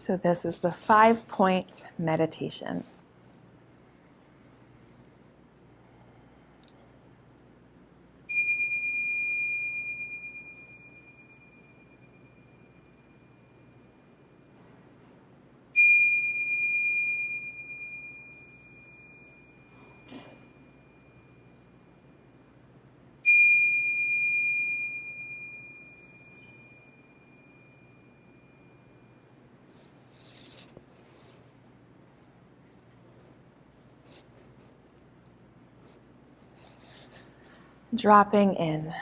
So this is the 5-point meditation. Dropping in.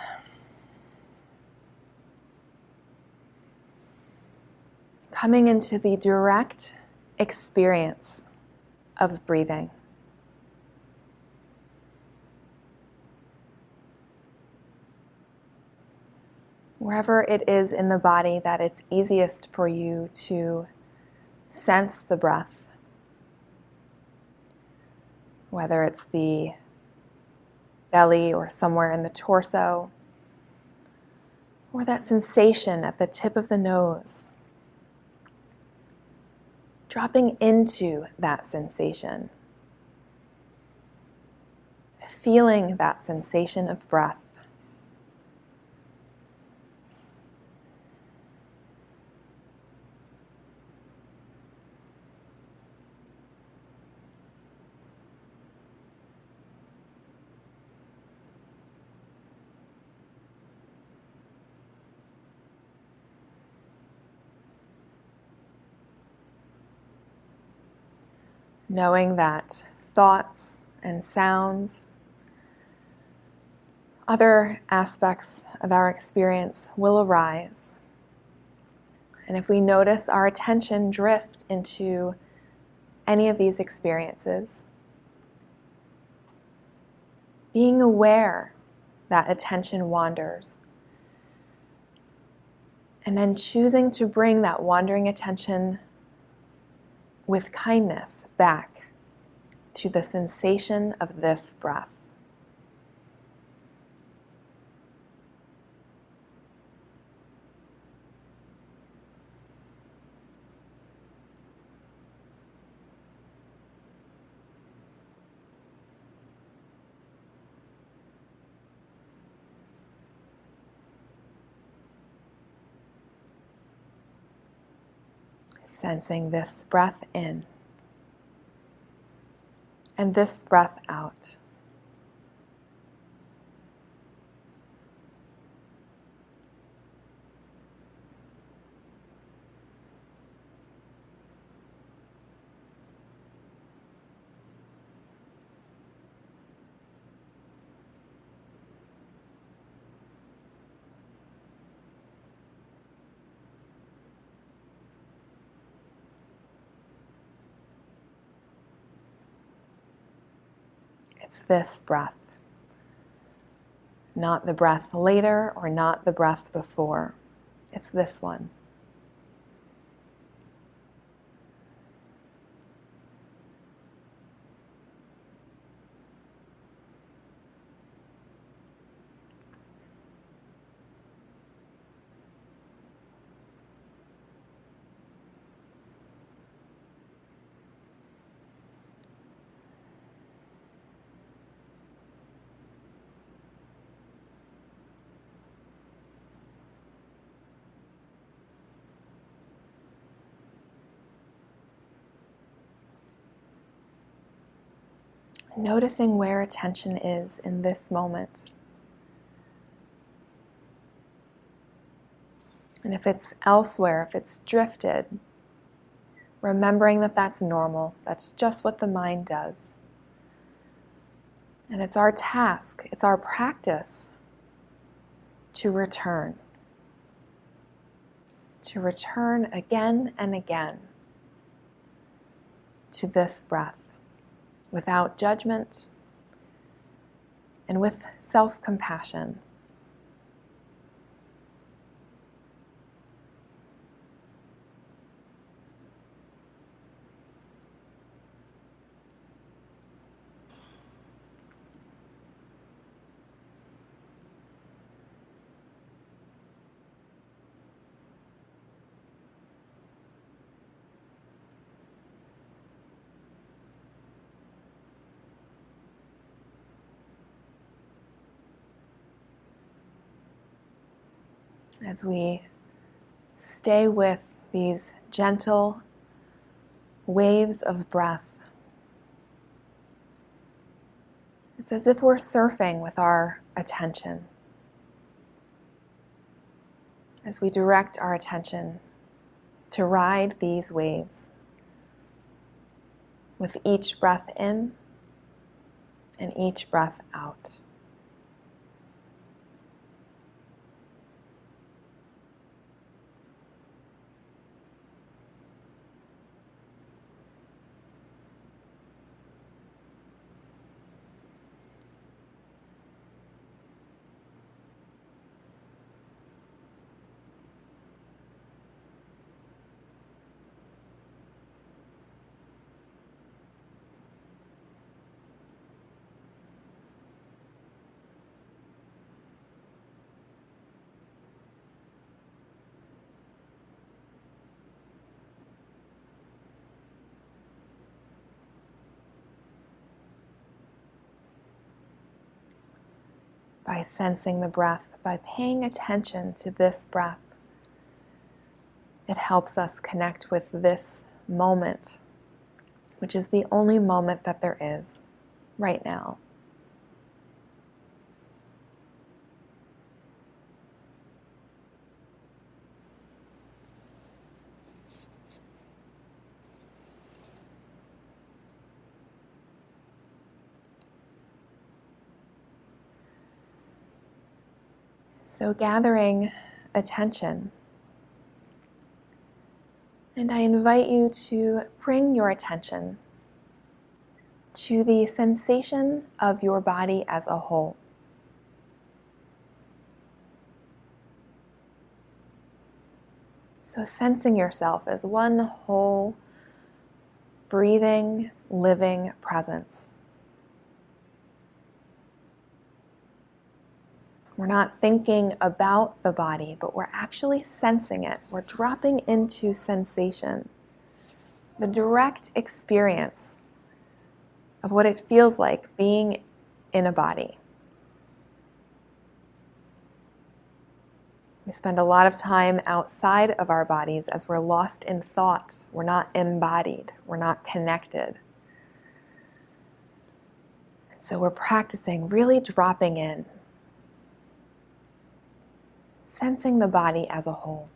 Coming into the direct experience of breathing. Wherever it is in the body that it's easiest for you to sense the breath, whether it's the belly or somewhere in the torso, or that sensation at the tip of the nose. Dropping into that sensation. Feeling that sensation of breath. Knowing that thoughts and sounds, other aspects of our experience will arise. And if we notice our attention drift into any of these experiences, being aware that attention wanders, and then choosing to bring that wandering attention with kindness back to the sensation of this breath. Sensing this breath in and this breath out. It's this breath, not the breath later or not the breath before. It's this one. Noticing where attention is in this moment. And if it's elsewhere, if it's drifted, remembering that that's normal, that's just what the mind does. And it's our task, it's our practice to return again and again to this breath without judgment and with self-compassion. as we stay with these gentle waves of breath. It's as if we're surfing with our attention, as we direct our attention to ride these waves with each breath in and each breath out. By sensing the breath, by paying attention to this breath, it helps us connect with this moment, which is the only moment that there is right now. So gathering attention, and I invite you to bring your attention to the sensation of your body as a whole. So sensing yourself as one whole, breathing, living presence. We're not thinking about the body, but we're actually sensing it. We're dropping into sensation, the direct experience of what it feels like being in a body. We spend a lot of time outside of our bodies as we're lost in thoughts. We're not embodied. We're not connected. So we're practicing really dropping in, sensing the body as a whole.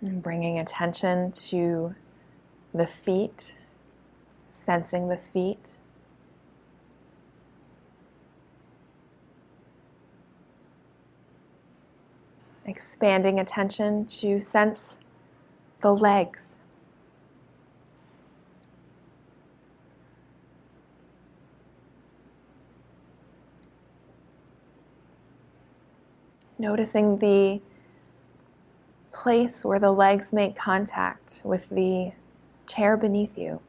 And bringing attention to the feet, sensing the feet. Expanding attention to sense the legs. Noticing the place where the legs make contact with the chair beneath you.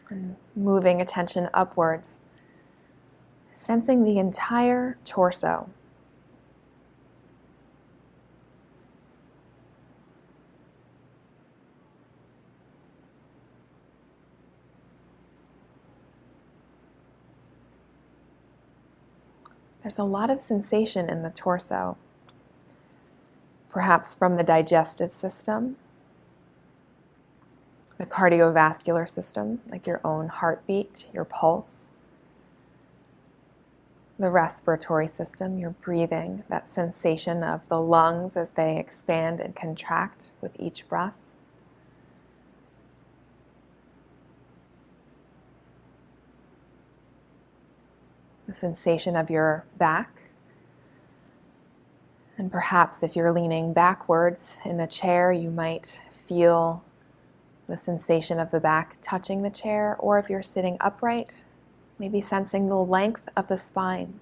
And moving attention upwards, sensing the entire torso. There's a lot of sensation in the torso, perhaps from the digestive system, the cardiovascular system, like your own heartbeat, your pulse, the respiratory system, your breathing, that sensation of the lungs as they expand and contract with each breath. The sensation of your back. And perhaps if you're leaning backwards in a chair, you might feel the sensation of the back touching the chair, or if you're sitting upright, maybe sensing the length of the spine.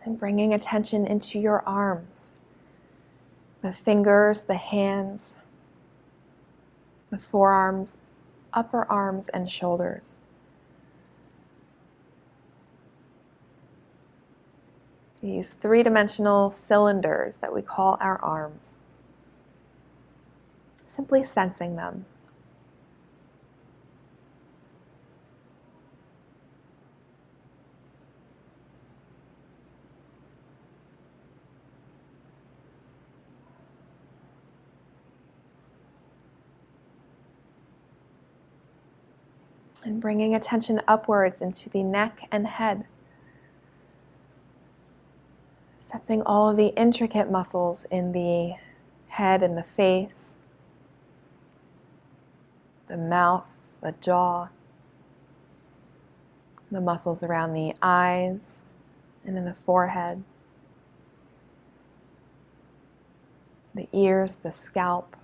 And bringing attention into your arms, the fingers, the hands, the forearms, upper arms, and shoulders. These three-dimensional cylinders that we call our arms. Simply sensing them. And bringing attention upwards into the neck and head. Sensing all of the intricate muscles in the head and the face, the mouth, the jaw, the muscles around the eyes and in the forehead, the ears, the scalp.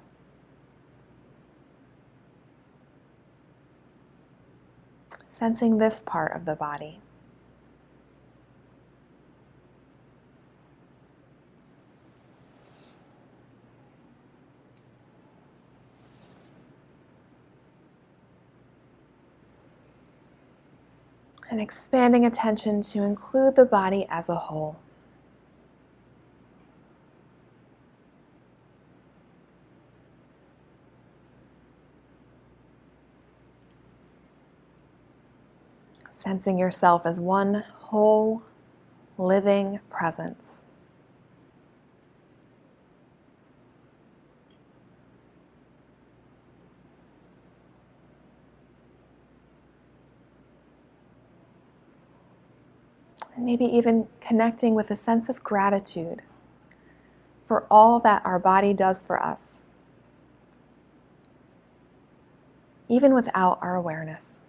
Sensing this part of the body. And expanding attention to include the body as a whole. Sensing yourself as one whole, living presence. And maybe even connecting with a sense of gratitude for all that our body does for us, even without our awareness.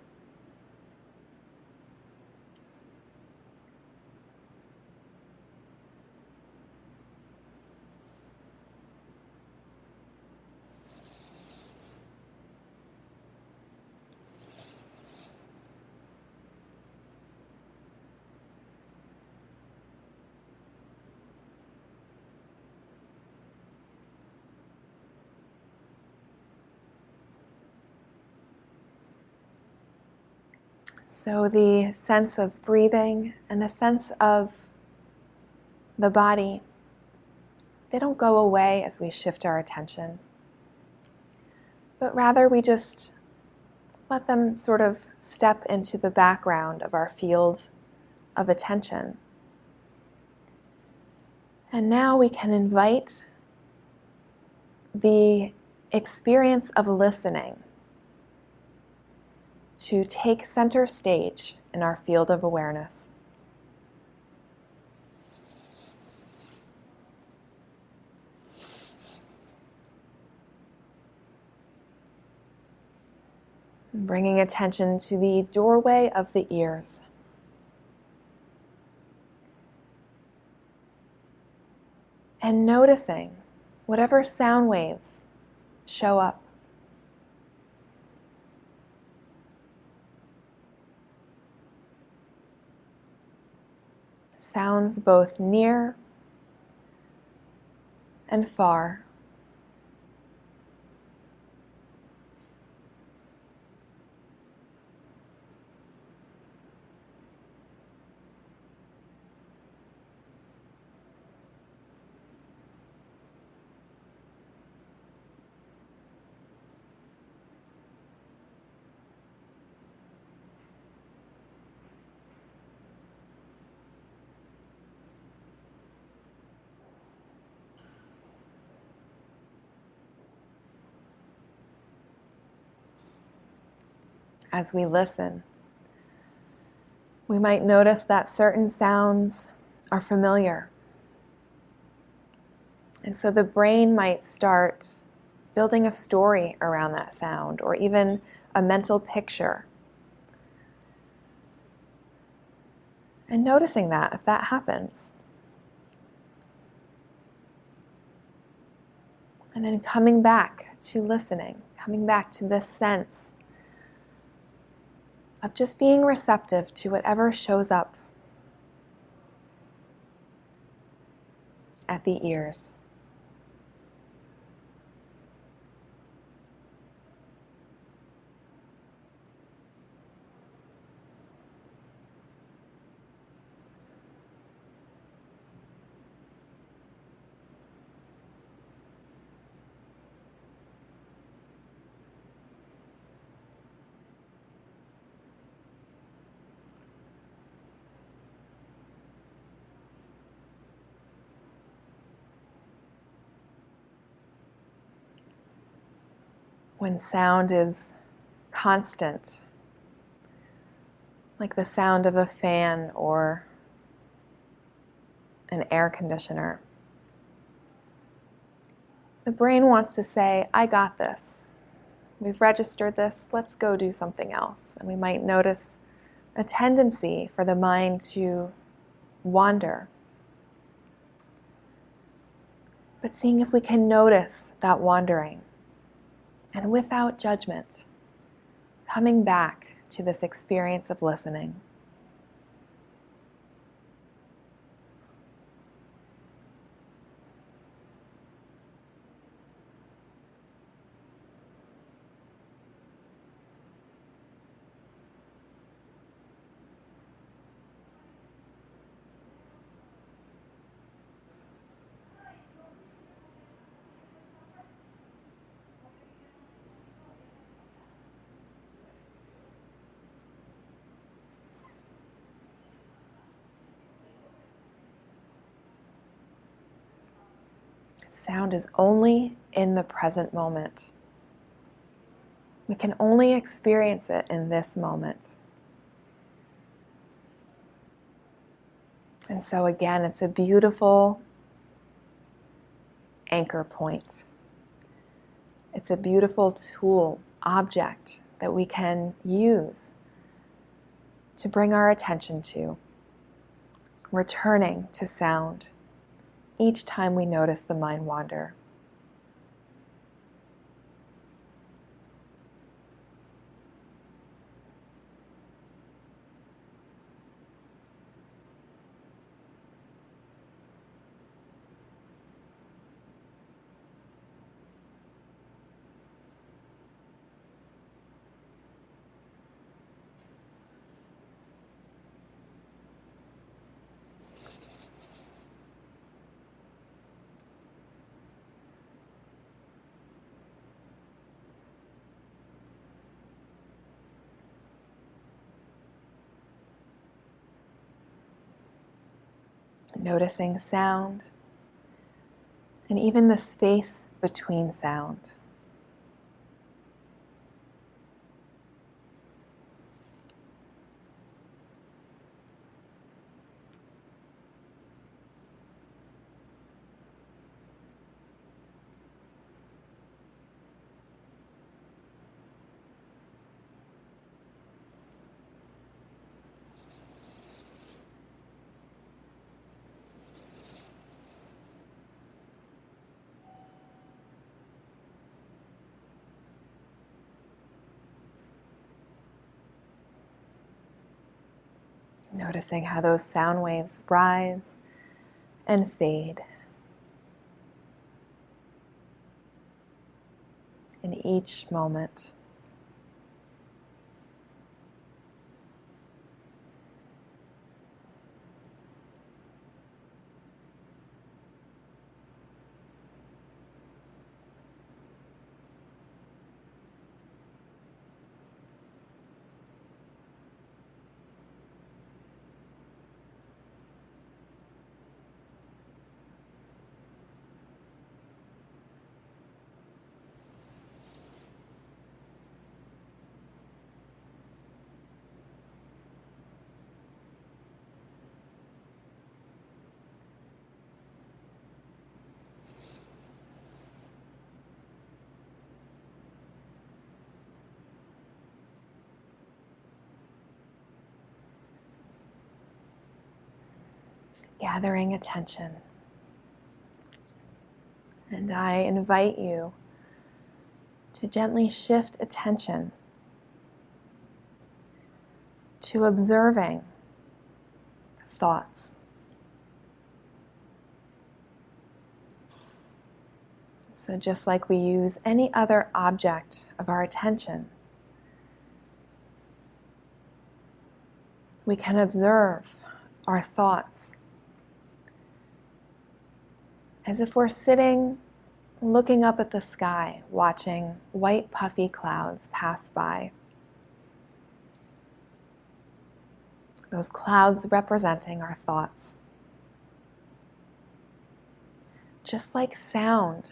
So the sense of breathing and the sense of the body, they don't go away as we shift our attention, but rather we just let them sort of step into the background of our field of attention. And now we can invite the experience of listening to take center stage in our field of awareness. Bringing attention to the doorway of the ears. And noticing whatever sound waves show up. Sounds both near and far. As we listen, we might notice that certain sounds are familiar. And so the brain might start building a story around that sound, or even a mental picture. And noticing that, if that happens. And then coming back to listening, coming back to this sense of just being receptive to whatever shows up at the ears. When sound is constant, like the sound of a fan or an air conditioner, the brain wants to say, I got this. We've registered this, let's go do something else. And we might notice a tendency for the mind to wander. But seeing if we can notice that wandering, and without judgment, coming back to this experience of listening. Sound is only in the present moment. We can only experience it in this moment. And so again, it's a beautiful anchor point. It's a beautiful tool, object that we can use to bring our attention to, returning to sound each time we notice the mind wander. Noticing sound and even the space between sound. Noticing how those sound waves rise and fade in each moment. gathering attention. And I invite you to gently shift attention to observing thoughts. So just like we use any other object of our attention, we can observe our thoughts as if we're sitting looking up at the sky, watching white puffy clouds pass by. Those clouds representing our thoughts. Just like sound,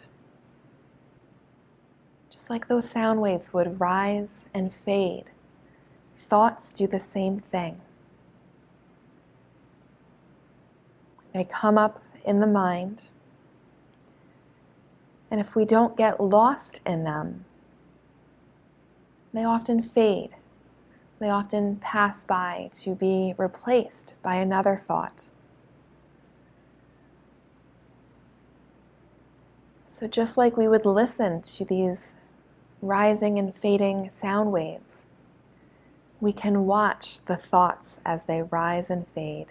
just like those sound waves would rise and fade, thoughts do the same thing. They come up in the mind, and if we don't get lost in them, they often fade. They often pass by to be replaced by another thought. So just like we would listen to these rising and fading sound waves, we can watch the thoughts as they rise and fade.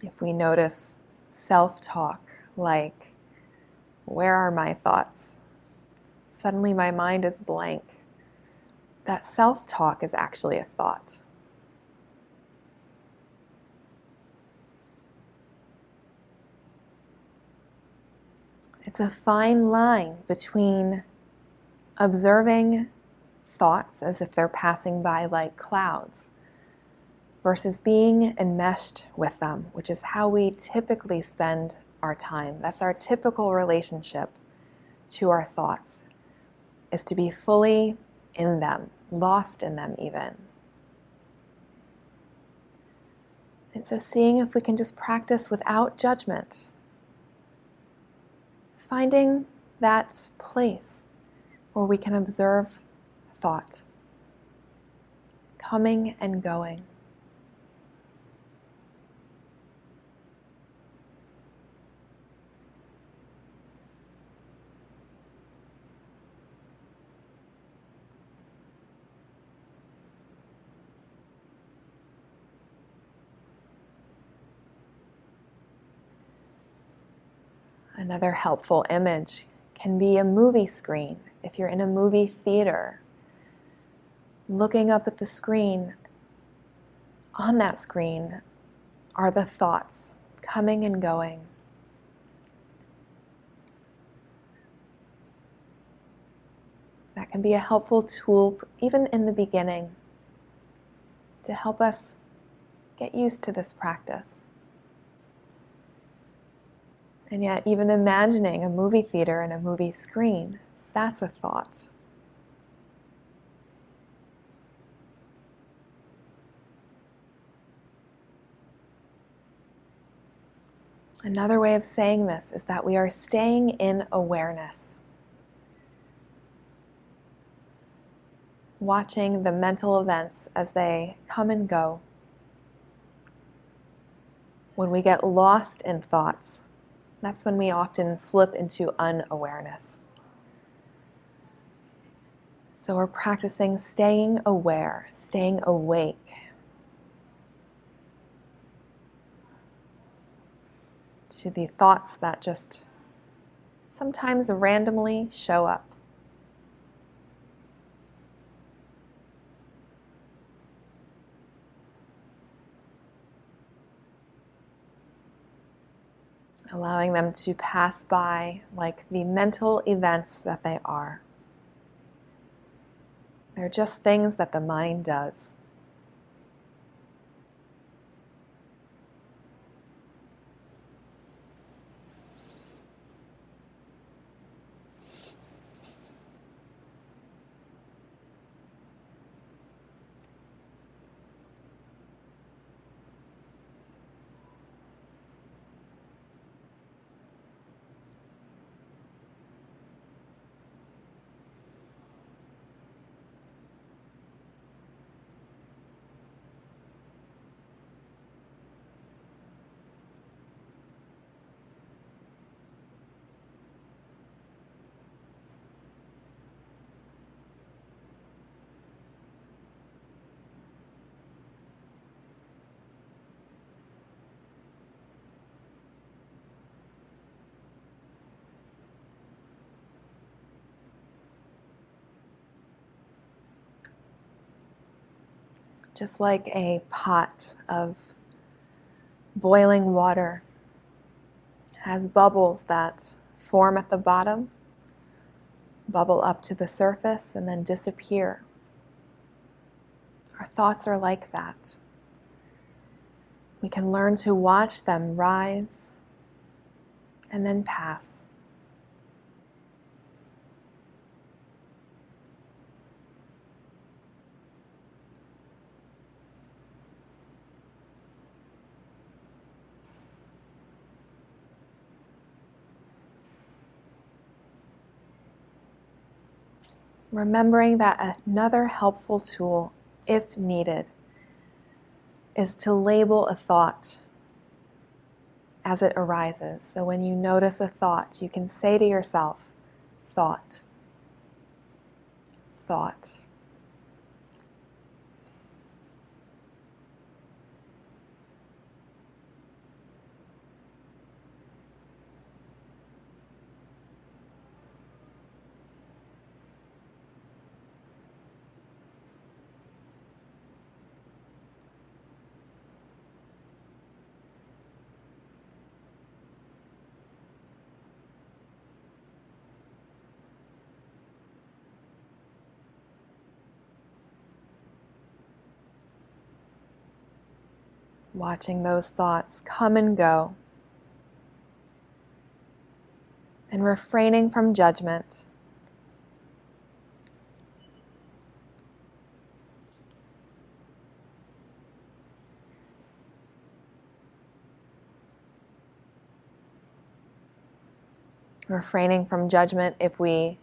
If we notice self-talk like, where are my thoughts? Suddenly my mind is blank. That self-talk is actually a thought. It's a fine line between observing thoughts as if they're passing by like clouds versus being enmeshed with them, which is how we typically spend our time. That's our typical relationship to our thoughts, is to be fully in them, lost in them even. And so seeing if we can just practice without judgment, finding that place where we can observe thought, coming and going. Another helpful image can be a movie screen. If you're in a movie theater, looking up at the screen, on that screen are the thoughts coming and going. That can be a helpful tool, even in the beginning, to help us get used to this practice. And yet, even imagining a movie theater and a movie screen, that's a thought. Another way of saying this is that we are staying in awareness, watching the mental events as they come and go. When we get lost in thoughts, that's when we often slip into unawareness. So we're practicing staying aware, staying awake. To the thoughts that just sometimes randomly show up. Allowing them to pass by like the mental events that they are. They're just things that the mind does. Just like a pot of boiling water has bubbles that form at the bottom, bubble up to the surface, and then disappear. Our thoughts are like that. We can learn to watch them rise and then pass. Remembering that another helpful tool, if needed, is to label a thought as it arises. So when you notice a thought, you can say to yourself, thought, thought. Watching those thoughts come and go, and refraining from judgment. Refraining from judgment if we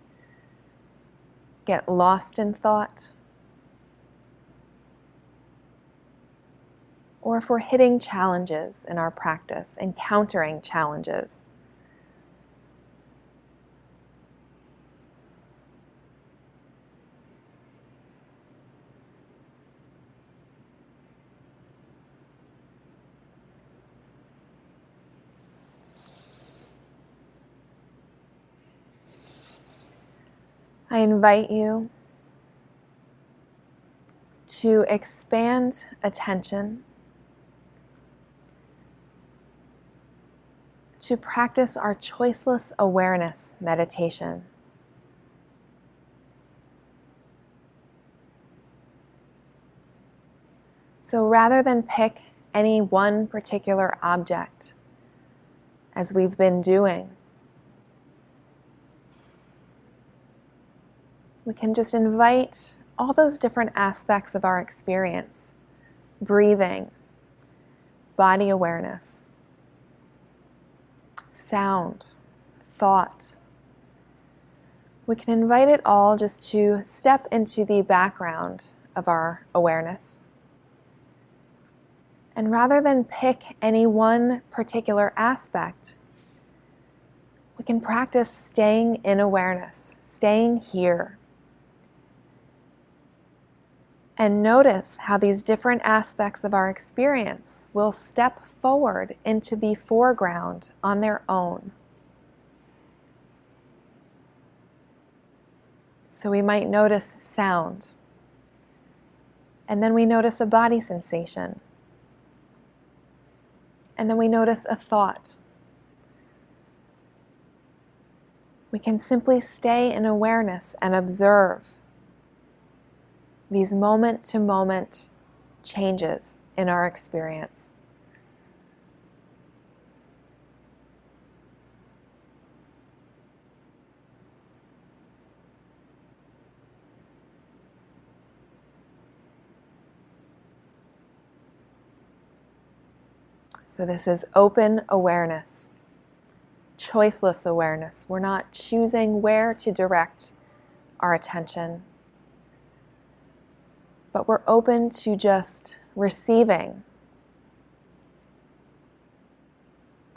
get lost in thought, or if we're hitting challenges in our practice, encountering challenges. I invite you to expand attention, to practice our choiceless awareness meditation. So rather than pick any one particular object, as we've been doing, we can just invite all those different aspects of our experience: breathing, body awareness, sound, thought. We can invite it all just to step into the background of our awareness. And rather than pick any one particular aspect, we can practice staying in awareness, staying here. And notice how these different aspects of our experience will step forward into the foreground on their own. So we might notice sound, and then we notice a body sensation, and then we notice a thought. We can simply stay in awareness and observe. these moment-to-moment changes in our experience. So this is open awareness, choiceless awareness. We're not choosing where to direct our attention, but we're open to just receiving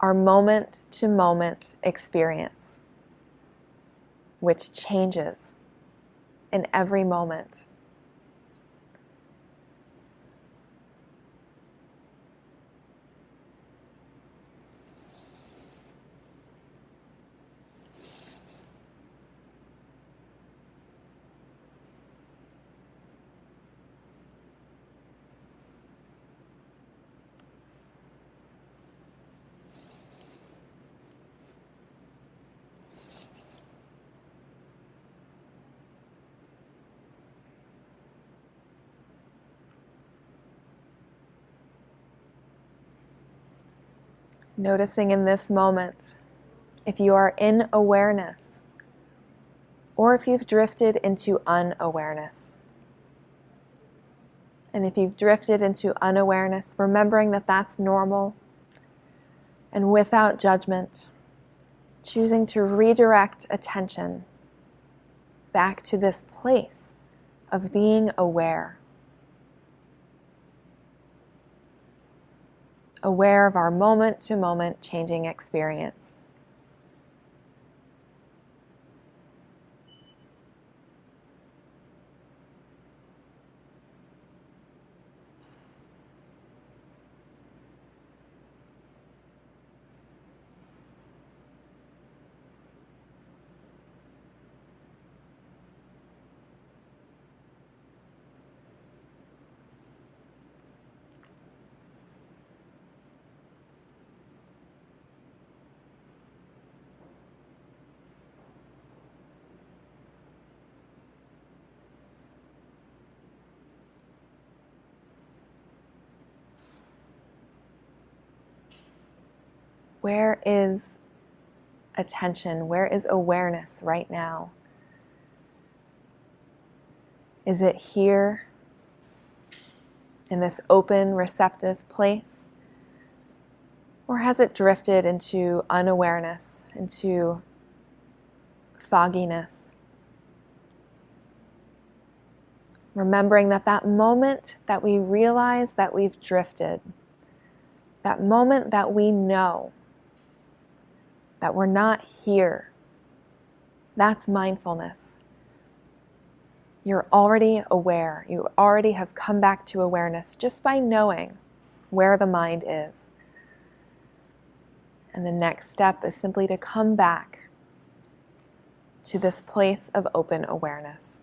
our moment-to-moment experience, which changes in every moment. Noticing in this moment if you are in awareness or if you've drifted into unawareness. And if you've drifted into unawareness, remembering that that's normal, and without judgment, choosing to redirect attention back to this place of being aware. Aware of our moment-to-moment changing experience. Where is attention? Where is awareness right now? Is it here in this open, receptive place? Or has it drifted into unawareness, into fogginess? Remembering that that moment that we realize that we've drifted, that moment that we know that we're not here, that's mindfulness. You're already aware. You already have come back to awareness just by knowing where the mind is. And the next step is simply to come back to this place of open awareness.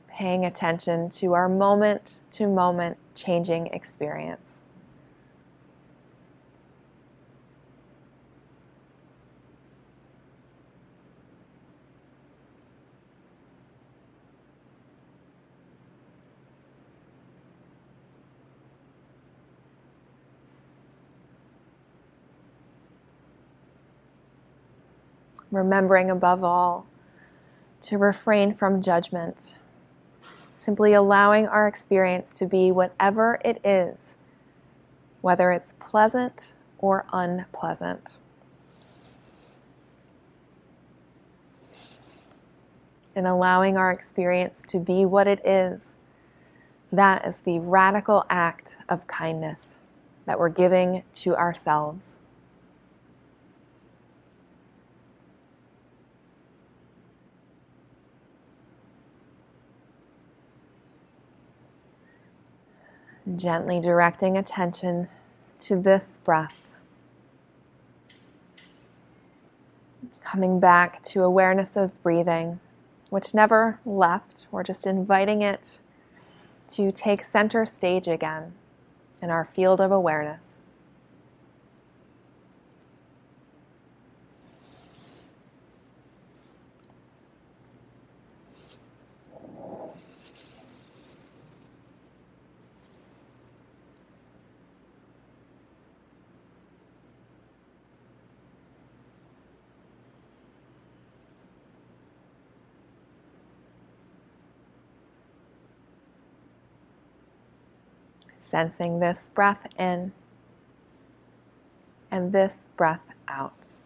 Paying attention to our moment-to-moment changing experience. Remembering above all to refrain from judgment. Simply allowing our experience to be whatever it is, whether it's pleasant or unpleasant. And allowing our experience to be what it is, that is the radical act of kindness that we're giving to ourselves. Gently directing attention to this breath. Coming back to awareness of breathing which never left. We're just inviting it to take center stage again in our field of awareness. Sensing this breath in and this breath out.